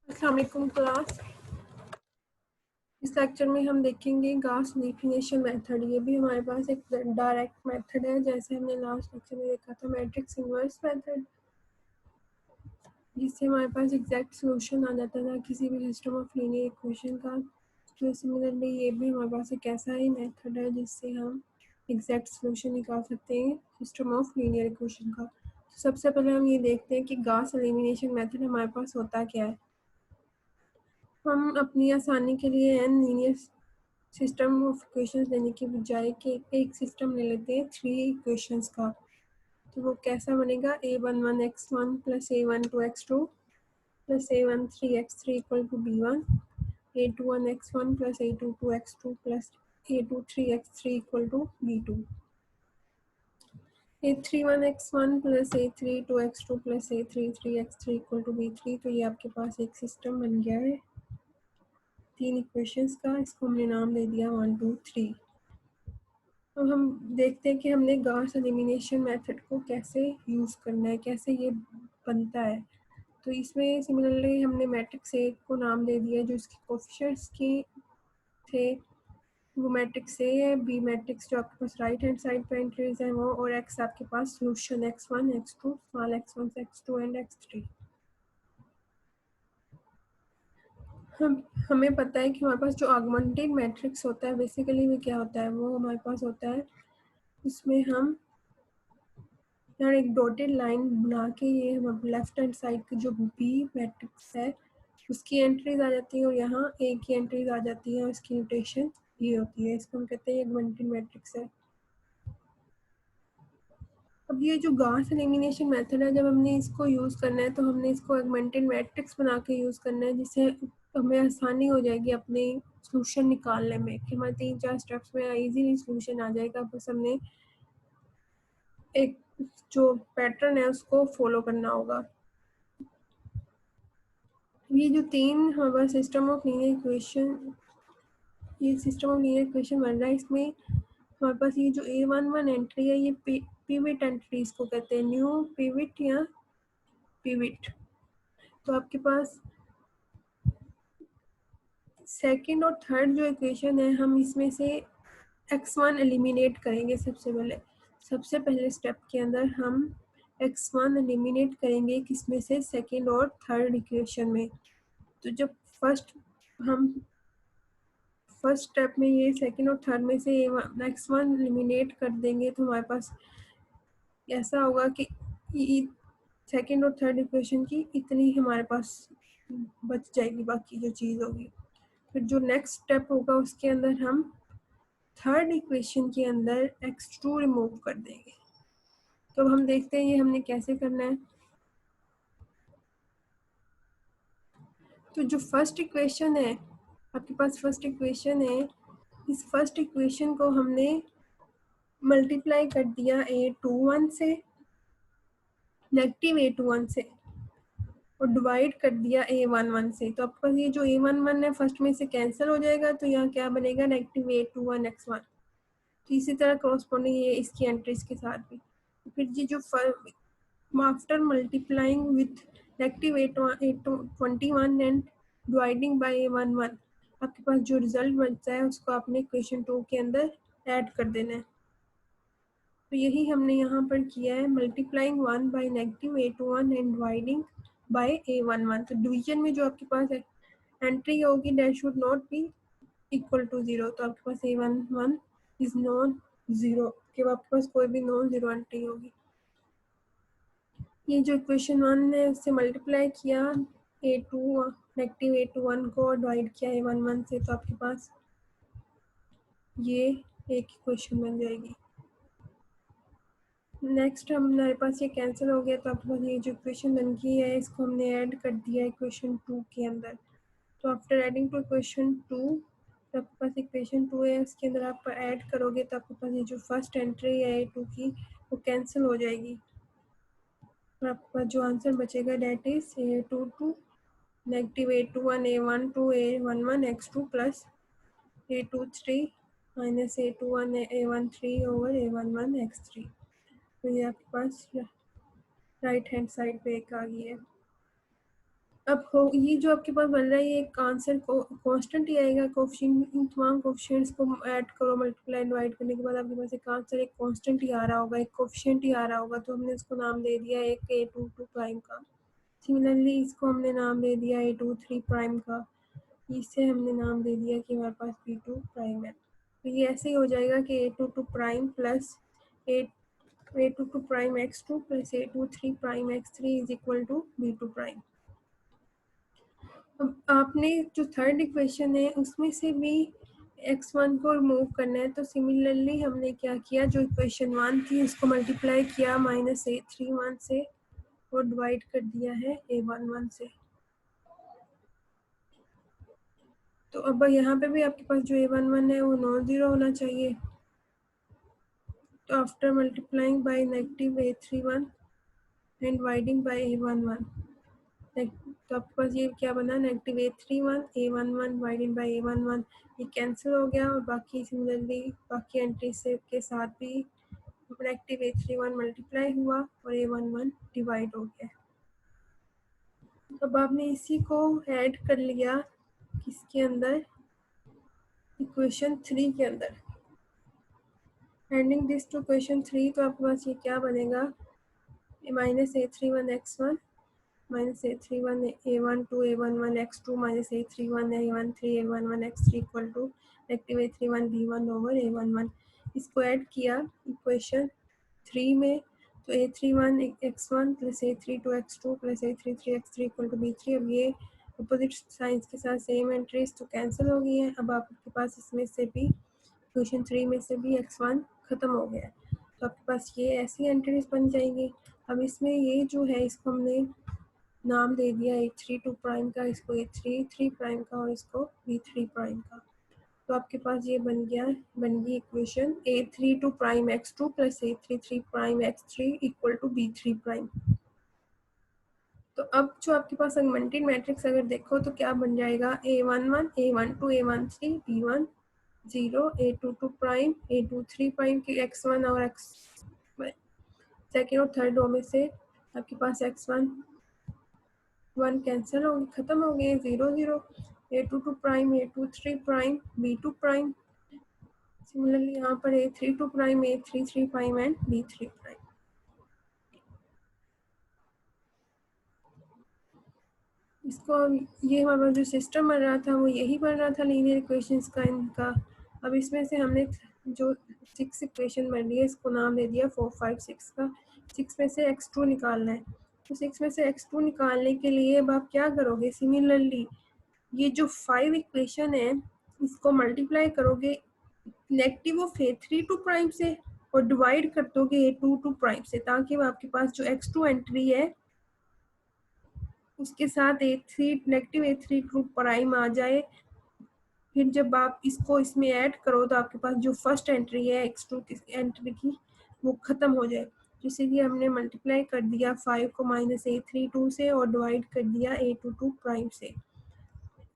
अस्सलाम वालेकुम क्लास। इस लेक्चर में हम देखेंगे गॉस एलिमिनेशन मेथड। ये भी हमारे पास एक डायरेक्ट मेथड है, जैसे हमने लास्ट लेक्चर में देखा था मैट्रिक्स इन्वर्स मेथड, जिससे हमारे पास एग्जैक्ट सॉल्यूशन आ जाता था किसी भी सिस्टम ऑफ लीनियर इक्वेशन का। तो सिमिलरली ये भी हमारे पास एक ऐसा ही मेथड है जिससे हम एग्जैक्ट सॉल्यूशन निकाल सकते हैं सिस्टम ऑफ लीनियर इक्वेशन का। तो सबसे पहले हम ये देखते हैं कि गॉस एलिमिनेशन मेथड हमारे पास होता क्या है। हम अपनी आसानी के लिए an linear system of equations लेने की बजाय कि एक सिस्टम ले लेते हैं 3 इक्वेशंस का। तो वो कैसा बनेगा, a11x1 plus a12x2 plus a13x3 equal to b1, a21x1 plus a22x2 plus a23x3 equal to b2, a31x1 plus a32x2 plus a33x3 equal to b3। तो ये आपके पास एक सिस्टम बन गया है 3 इक्वेशंस का। इसको हमने नाम दे दिया 1 2 3। तो हम देखते हैं कि हमने गॉस एलिमिनेशन मेथड को कैसे यूज़ करना है, कैसे ये बनता है। तो इसमें सिमिलरली हमने मैट्रिक्स ए को नाम दे दिया, जो इसके कोफिशिएंट्स की थे वो मैट्रिक्स ए है, बी मैट्रिक्स जो आपके पास राइट हैंड साइड पर एंट्रीज है वो, और एक्स आपके पास solution x1 x2 small x1 x2 and x3। हमें पता है कि हमारे पास जो ऑगमेंटेड मैट्रिक्स होता है बेसिकली वो क्या होता है, वो हमारे पास होता है इसमें हम यहाँ एक डॉटेड लाइन बना के ये लेफ्ट हैंड साइड की जो बी मैट्रिक्स है उसकी एंट्रीज आ जाती है और यहाँ ए की एंट्रीज आ जाती है और इसकी नोटेशन ये होती है। इसको हम कहते हैं ऑगमेंटेड मैट्रिक्स है। अब ये जो गॉस एलिमिनेशन मेथड है, जब हमने इसको यूज़ करना है तो हमने इसको ऑगमेंटेड मैट्रिक्स बना के यूज़ करना है, जिससे हमें आसानी हो जाएगी अपने सॉल्यूशन निकालने में, कि हमारे 3-4 स्टेप्स में इजीली सॉल्यूशन आ जाएगा। बस हमने एक जो पैटर्न है उसको फॉलो करना होगा। ये जो 3 हमारा सिस्टम ऑफ लीनियर इक्वेशन, ये सिस्टम ऑफ लीनियर इक्वेशन बन रहा है, इसमें हमारे पास ये जो a11 एंट्री है ये पिवट एंट्री इसको कहते हैं, न्यू पिवट या पिवट। तो आपके पास सेकंड और थर्ड जो इक्वेशन है हम इसमें से x1 एलिमिनेट करेंगे। सबसे पहले स्टेप के अंदर हम x1 एलिमिनेट करेंगे, किसमें से, सेकंड और थर्ड इक्वेशन में। तो जब हम फर्स्ट स्टेप में ये सेकंड और थर्ड में से x1 एलिमिनेट कर देंगे तो हमारे पास ऐसा होगा कि सेकंड और थर्ड इक्वेशन की इतनी हमारे पास बच जाएगी, बाकी जो चीज़ होगी। फिर जो नेक्स्ट स्टेप होगा उसके अंदर हम थर्ड इक्वेशन के अंदर x2 रिमूव कर देंगे। तो हम देखते हैं ये हमने कैसे करना है। तो जो फर्स्ट इक्वेशन है आपके पास, फर्स्ट इक्वेशन है, इस फर्स्ट इक्वेशन को हमने मल्टीप्लाई कर दिया a21 से, नेगेटिव a21 से, और डिवाइड कर दिया a11 से। तो आपके पास ये जो a11 है फर्स्ट में से कैंसिल हो जाएगा, तो यहाँ क्या बनेगा, नेगेटिव a21 x1। तो इसी तरह कॉरस्पॉन्डिंग ये इसकी एंट्रीज के साथ भी। फिर ये जो after multiplying with negative a21 and dividing by a11, आपके पास जो रिजल्ट बचता है उसको आपने इक्वेशन 2 के अंदर ऐड कर देना है। तो यही हमने यहाँ पर किया है, multiplying 1 by negative a21 and dividing by a11। तो डिवीजन में जो आपके पास एंट्री होगी that should not be equal to 0। तो आपके पास a11 इज नॉन 0, कि आपके पास कोई भी नॉन 0 एंट्री होगी। ये जो इक्वेशन 1 है उससे मल्टीप्लाई किया नेगेटिव a21 को, डिवाइड किया a11 से, तो आपके पास ये एक इक्वेशन बन जाएगी। नेक्स्ट हमारे पास ये कैंसिल हो गया, तो आपके पास ये जो इक्वेशन बन गई है इसको हमने ऐड कर दिया इक्वेशन 2 के अंदर। तो आफ्टर एडिंग टू इक्वेशन 2, तो आपके पास इक्वेशन 2 है उसके अंदर आप ऐड करोगे तो आपके पास ये जो फर्स्ट एंट्री है a2 की वो कैंसिल हो जाएगी, और आपके पास जो आंसर बचेगा that is a22 negative a21 a12 a11 x2 plus a23 minus a21 a13 over a11 x3। तो ये आपके पास राइट हैंड साइड पे एक आ गई है। अब हो ये जो आपके पास बन रहा है ये एक आंसर को कांस्टेंट ही आएगा। कोफिशिएंट इन तमाम कोफिशिएंट्स को ऐड करो, मल्टीप्लाई डिवाइड करने के बाद आपके पास एक आंसर एक कांस्टेंट ही आ रहा होगा, एक कोफिशिएंट ही आ रहा होगा। तो हमने उसको नाम दे दिया एक A22 प्राइम का। सिमिलरली इसको हमने नाम दे दिया A23 प्राइम का। इसे हमने नाम दे दिया कि हमारे पास B2 प्राइम है। तो ये ऐसे ही हो जाएगा कि A22 prime plus A22 prime x2 plus A23 prime x3 is equal to B2 prime. अब आपने जो थर्ड इक्वेशन है उसमें से भी x1 को रिमूव करना है। तो सिमिलरली हमने क्या किया, जो इक्वेशन 1 थी उसको मल्टीप्लाई किया -A31 से और डिवाइड कर दिया है A11 से। तो अब यहाँ पे भी आपके पास जो A11 है वो नॉन ज़ीरो होना चाहिए। तो after multiplying by -A31 and dividing by A11, तो आपके पास ये क्या बना, -A31 A11 divided by A11। ये कैंसिल हो गया और बाकी सिमिलरली बाकी एंट्री से के साथ भी -A31 मल्टीप्लाई हुआ और A11 डिवाइड हो गया। अब आपने इसी को ऐड कर लिया किसके अंदर, इक्वेशन 3 के अंदर। एंडिंग दिस टू इक्वेशन 3, तो आपके पास ये क्या बनेगा, -A31 x1 -A31 A12 A11 x2 -A31 A13 A11 x3 equal to -A31 B1 over A11। इसको ऐड किया इक्वेशन 3 में, तो A31 x1 plus A32 x2 plus A33 x3 equal to B3। अब ये अपोजिट साइंस के साथ same entries तो cancel हो गई हैं। अब आपके पास इसमें से भी इक्वेशन 3 में से भी x1 ख़त्म हो गया है। तो आपके पास ये ऐसी एंट्रीज बन जाएंगी। अब इसमें ये जो है इसको हमने नाम दे दिया A32 प्राइम का, इसको A33 प्राइम का और इसको B3 प्राइम का। तो आपके पास ये बन गई equation A32 prime x2 plus A33 prime x3 equal to B3 prime. तो अब जो आपके पास अगमेंटेड मैट्रिक्स अगर देखो तो क्या बन जाएगा, A11 A12 A13 B1 0 A22 prime A23 prime की x1 और x सेकेंड और थर्ड रो में से आपके पास x1 1 कैंसिल हो खत्म हो गए, 0 0 A22 prime A23 prime B2 prime. Similarly यहाँ पर A32 prime A33 prime and B3 prime. इसको ये हमारा जो सिस्टम बन रहा था वो यही बन रहा था लीनियर इक्वेशंस का इनका। अब इसमें से हमने जो 6 इक्वेशन बन रही है इसको नाम दे दिया 4 5 6 का। 6 में से x2 निकालना है। तो 6 में से x2 निकालने के लिए अब आप क्या करोगे, सिमिलरली ये जो 5 इक्वेशन है इसको मल्टीप्लाई करोगे नेगेटिव ऑफ A32 प्राइम से और डिवाइड कर दोगे A22 प्राइम से, ताकि आपके पास जो x2 एंट्री है उसके साथ नेगेटिव A32 प्राइम आ जाए। फिर जब आप इसको इसमें ऐड करो तो आपके पास जो फर्स्ट एंट्री है x2 की एंट्री की वो ख़त्म हो जाए। जैसे कि हमने मल्टीप्लाई कर दिया 5 को -A32 से और डिवाइड कर दिया A22 प्राइम से।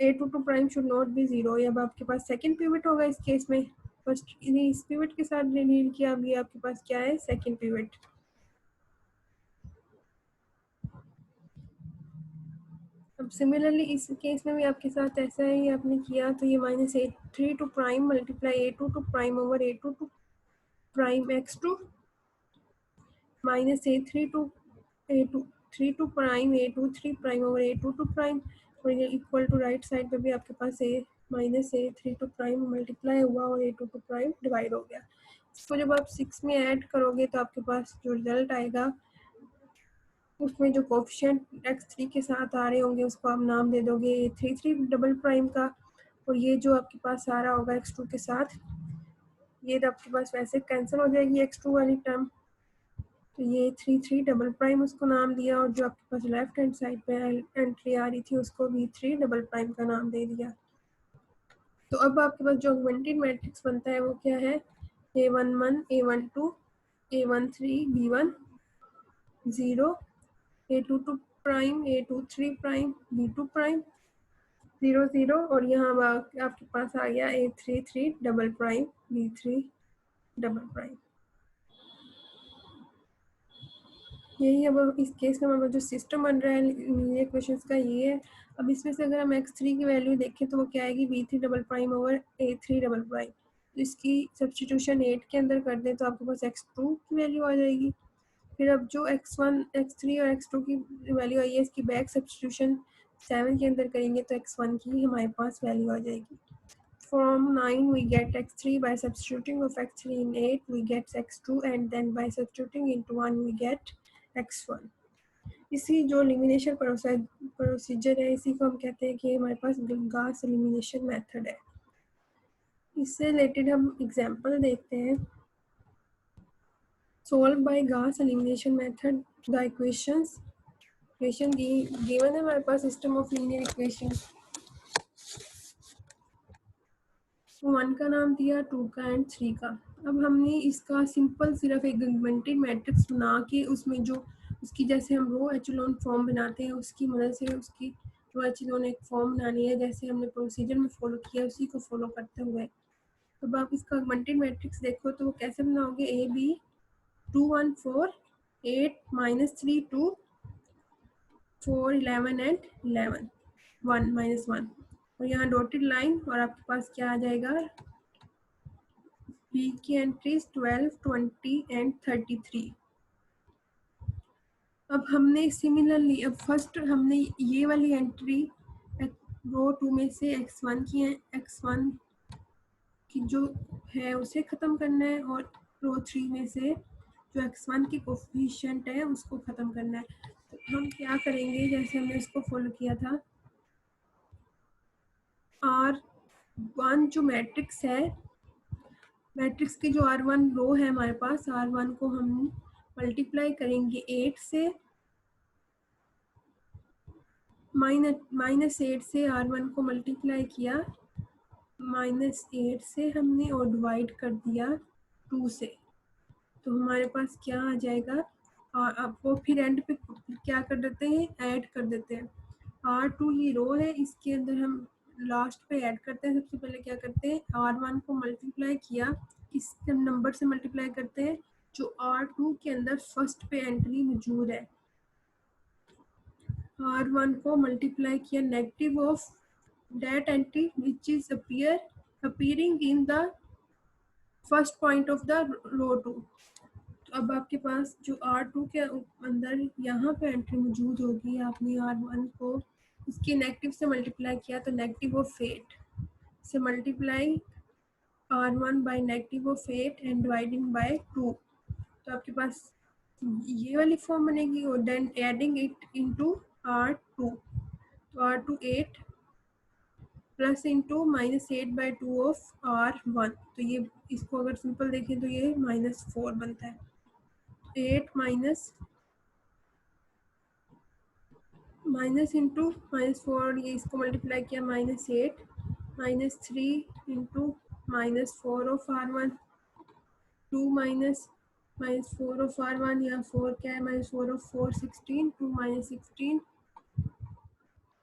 A22 prime should not B 0। अब आपके पास सेकंड पिवट होगा इस केस में। फर्स्ट इस पिवट के साथ डील किया, अब ये आपके पास क्या है, सेकंड पिवट। अब सिमिलरली इस केस में भी आपके साथ ऐसा ही आपने किया, तो ये -A32 prime multiply A22 prime over A22 prime x2 -A32 A23 prime A23 prime over A22 prime, और ये इक्वल टू राइट साइड पे भी आपके पास -A32 प्राइम मल्टीप्लाई हुआ और A22 प्राइम डिवाइड हो गया। इसको जब आप 6 में ऐड करोगे तो आपके पास जो रिजल्ट आएगा उसमें जो कोफिशिएंट x3 के साथ आ रहे होंगे उसको आप नाम दे दोगे A33 डबल प्राइम का, और ये जो आपके पास आ रहा होगा x2 के साथ ये आपके पास वैसे कैंसिल हो जाएगी x2 वाली टर्म। तो ये 33 डबल प्राइम उसको नाम दिया, और जो आपके पास लेफ्ट हैंड साइड पे एंट्री आ रही थी उसको B3 डबल प्राइम का नाम दे दिया। तो अब आपके पास जो ऑगमेंटेड मैट्रिक्स बनता है वो क्या है, A11 A12 A13 B1 0 A22 prime A23 prime B2 prime 0 0, और यहाँ आपके पास आ गया A33 double prime B3 double prime. यही अब इस केस में हमारा जो सिस्टम बन रहा है लीनियर इक्वेशंस का ये है। अब इसमें से अगर हम x3 की वैल्यू देखें तो वो क्या आएगी, v3 double prime over a3 double prime. तो इसकी सब्सटीट्यूशन 8 के अंदर कर दें तो आपके पास x2 की वैल्यू आ जाएगी। फिर अब जो x1 x3 और x2 की वैल्यू आई है इसकी बैक सब्सटीट्यूशन 7 के अंदर करेंगे तो x1 की हमारे पास वैल्यू आ जाएगी। From 9 we get x3 by substituting of x3 in 8 we get x2 and then by substituting into 1 we get x1। इसी जो एलिमिनेशन प्रोसीजर है इसी को हम कहते हैं कि हमारे पास गॉस एलिमिनेशन मेथड है। इससे रिलेटेड हम एग्जांपल देखते हैं। Solve by Gauss elimination method the equation given है हमारे पास सिस्टम ऑफ लीनियर इक्वेशन। 1 का नाम दिया, 2 का एंड 3 का। अब हमने इसका सिंपल सिर्फ एक ऑगमेंटेड मैट्रिक्स बना के उसमें जो उसकी जैसे हम रो एचेलॉन फॉर्म बनाते हैं उसकी मदद से उसकी रो एचेलॉन एक फॉर्म बनानी है जैसे हमने प्रोसीजर में फॉलो किया उसी को फॉलो करते हुए। अब आप इसका ऑगमेंटेड मैट्रिक्स देखो तो वो कैसे बनाओगे, ए बी 2 1 4 8 -3 2 4 11 एंड 11 1 -1 और यहाँ डॉटेड लाइन और आपके पास क्या आ जाएगा, बी की एंट्रीज 12 20 एंड 33। अब हमने सिमिलरली अब फर्स्ट हमने ये वाली एंट्री रो 2 में से x1 की है, x1 की जो है उसे ख़त्म करना है और रो 3 में से जो x1 की कोफिशिएंट है उसको ख़त्म करना है। तो हम क्या करेंगे, जैसे हमने इसको फॉलो किया था, R1 जो मैट्रिक्स है, मैट्रिक्स की जो R1 रो है हमारे पास, R1 को हम मल्टीप्लाई करेंगे 8 से, -8 से R1 को मल्टीप्लाई किया -8 से हमने और डिवाइड कर दिया 2 से, तो हमारे पास क्या आ जाएगा। और अब वो फिर एंड पे क्या कर देते हैं, ऐड कर देते हैं। R2 ये रो है, इसके अंदर हम लास्ट पे ऐड करते हैं। सबसे पहले क्या करते हैं, R1 को मल्टीप्लाई किया, किस नंबर से मल्टीप्लाई करते हैं, जो R2 के अंदर फर्स्ट पे एंट्री मौजूद है। R1 को मल्टीप्लाई किया negative of that entry which is appearing in the first point of the row 2। तो अब आपके पास जो R2 के अंदर यहाँ पे एंट्री मौजूद होगी, आपने R1 को इसके नेगेटिव से मल्टीप्लाई किया तो नेगेटिव ऑफ 8 से multiply R1 by negative of 8 and dividing bye 2, तो आपके पास ये वाली फॉर्म बनेगी और then adding it into R2, तो R2 8 plus into -8/2 of R1, तो ये इसको अगर सिंपल देखें तो ये -4 बनता है। 8 माइनस इंटू -4, ये इसको मल्टीप्लाई किया -8 -3 into -4 of R1, 2 -4 of R1, या 4 क्या है, -4 ऑफ 4 16, 2 -16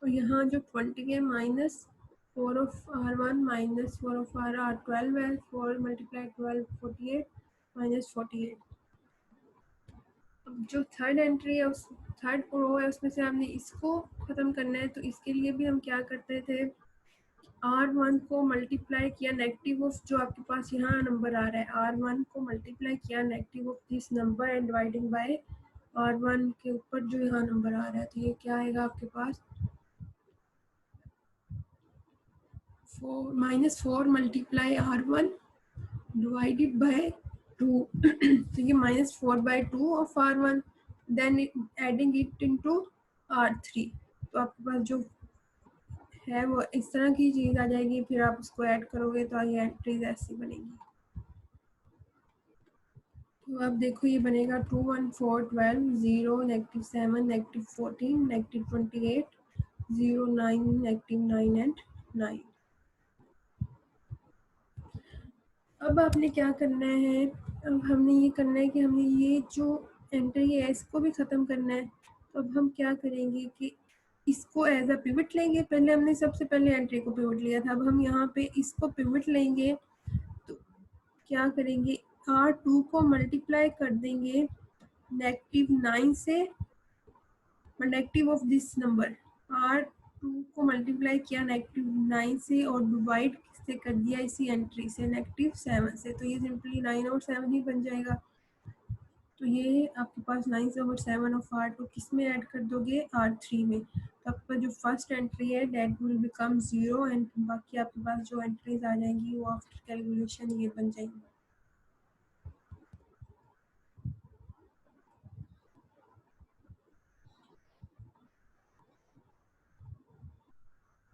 और यहाँ जो 20 है -4 ऑफ R1 -4 ऑफ R12 है, 4 मल्टीप्लाई 12 48 -48। अब जो थर्ड एंट्री है उस थर्ड रो है उसमें से हमने इसको ख़त्म करना है, तो इसके लिए भी हम क्या करते थे, R1 को मल्टीप्लाई किया नेगेटिव ऑफ जो आपके पास यहाँ नंबर आ रहा है, R1 को मल्टीप्लाई किया negative of this number and dividing bye R1 के ऊपर जो यहाँ नंबर आ रहा है, तो ये क्या आएगा आपके पास, -4 मल्टीप्लाई R1 डिवाइडेड बाय 2 तो ये -4/2 of R1 then adding it into R3, तो आपके पास जो है वो इस तरह की चीज़ आ जाएगी। फिर आप उसको ऐड करोगे तो ये एंट्रीज ऐसी बनेगी। तो आप देखो ये बनेगा 2 1 4 12 0 -7 -14 -28 0 9 -9 एंड 9। अब आपने क्या करना है, अब हमने ये करना है कि हमने ये जो एंट्री है इसको भी ख़त्म करना है। तो अब हम क्या करेंगे कि इसको एज अ पिवट लेंगे। पहले हमने सबसे पहले एंट्री को पिवट लिया था, अब हम यहाँ पे इसको पिवट लेंगे। तो क्या करेंगे, R2 को मल्टीप्लाई कर देंगे -9 से negative of this number R2 को मल्टीप्लाई किया -9 से और डिवाइड से कर दिया इसी एंट्री से -7 से, तो ये सिंपली 9 और 7 ही बन जाएगा। तो ये आपके पास 9/7 ऑफ R2 किस में ऐड कर दोगे, R3 में। तो आपका जो फर्स्ट एंट्री है डेट विल बिकम 0 एंड बाकी आपके पास जो एंट्रीज आ जाएंगी वो आफ्टर कैलकुलेशन ये बन जाएंगी।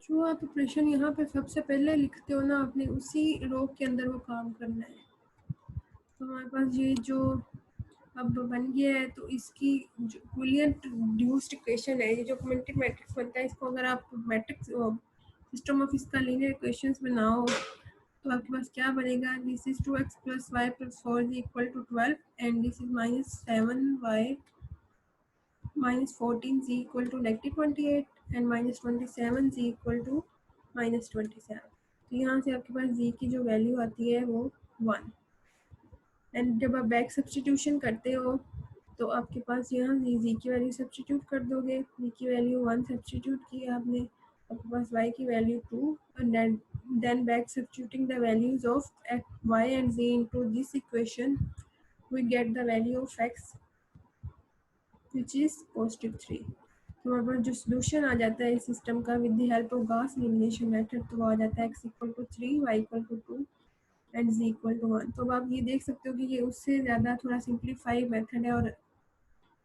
जो आप ऑपरेशन यहाँ पे सबसे पहले लिखते हो ना, आपने उसी रो के अंदर वो काम करना है। तो हमारे पास ये जो अब बन गया है, तो इसकी जो बूलियन रिड्यूस्ड इक्वेशन है, ये जो ऑगमेंटेड मैट्रिक्स बनता है, इसको अगर आप मैट्रिक्स सिस्टम ऑफ इसका लीनियर इक्वेशंस बनाओ तो आपके पास क्या बनेगा, this is 2x + y + 4z = 12 and this is -7y -14z = -28 and -27z = -27। तो यहाँ से आपके पास z की जो वैल्यू आती है वो 1। एंड जब आप बैक सब्सटीट्यूशन करते हो तो आपके पास यहाँ जी की वैल्यू सब्सटीट्यूट कर दोगे, जी की वैल्यू 1 सब्सटीट्यूट की आपने, आपके पास y की value 2 and then back substituting the values of y and z into this equation we get the value of x which is +3। तो हमारे पास जो सोल्यूशन आ जाता है इस सिस्टम का with the help of Gauss elimination method, तो वो आ जाता है x = 3, y = 2 एंड z = 1। तो अब आप ये देख सकते हो कि ये उससे ज़्यादा थोड़ा सिंप्लीफाई मेथड है और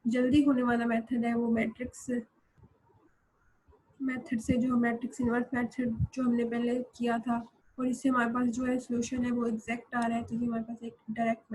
जल्दी होने वाला मेथड है वो मैट्रिक्स मेथड से, जो मैट्रिक्स इन्वर्स मेथड जो हमने पहले किया था, और इससे हमारे पास जो है सोल्यूशन है वो एग्जैक्ट आ रहा है। तो ये हमारे पास एक डायरेक्ट